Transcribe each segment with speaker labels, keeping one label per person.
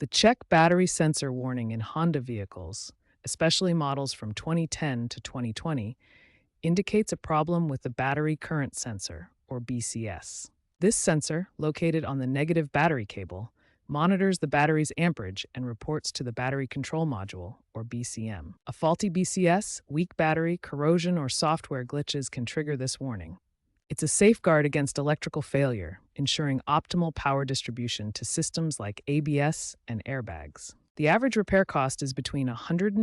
Speaker 1: The check battery sensor warning in Honda vehicles, especially models from 2010 to 2020, indicates a problem with the battery current sensor, or BCS. This sensor, located on the negative battery cable, monitors the battery's amperage and reports to the battery control module, or BCM. A faulty BCS, weak battery, corrosion, or software glitches can trigger this warning. It's a safeguard against electrical failure, ensuring optimal power distribution to systems like ABS and airbags. The average repair cost is between $150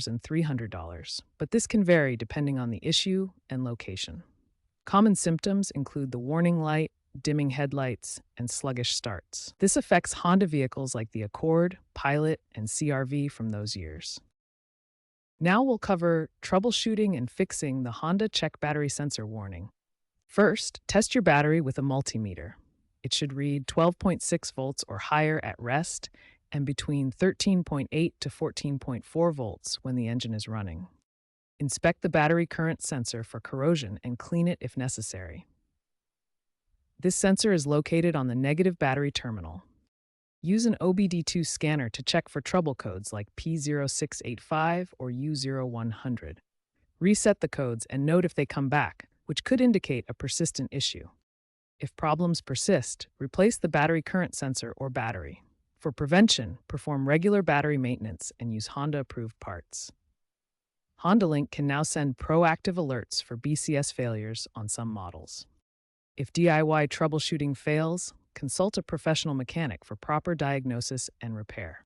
Speaker 1: and $300, but this can vary depending on the issue and location. Common symptoms include the warning light, dimming headlights, and sluggish starts. This affects Honda vehicles like the Accord, Pilot, and CR-V from those years. Now we'll cover troubleshooting and fixing the Honda check battery sensor warning. First, test your battery with a multimeter. It should read 12.6 volts or higher at rest and between 13.8 to 14.4 volts when the engine is running. Inspect the battery current sensor for corrosion and clean it if necessary. This sensor is located on the negative battery terminal. Use an OBD2 scanner to check for trouble codes like P0685 or U0100. Reset the codes and note if they come back, which could indicate a persistent issue. If problems persist, replace the battery current sensor or battery. For prevention, perform regular battery maintenance and use Honda-approved parts. HondaLink can now send proactive alerts for BCS failures on some models. If DIY troubleshooting fails, consult a professional mechanic for proper diagnosis and repair.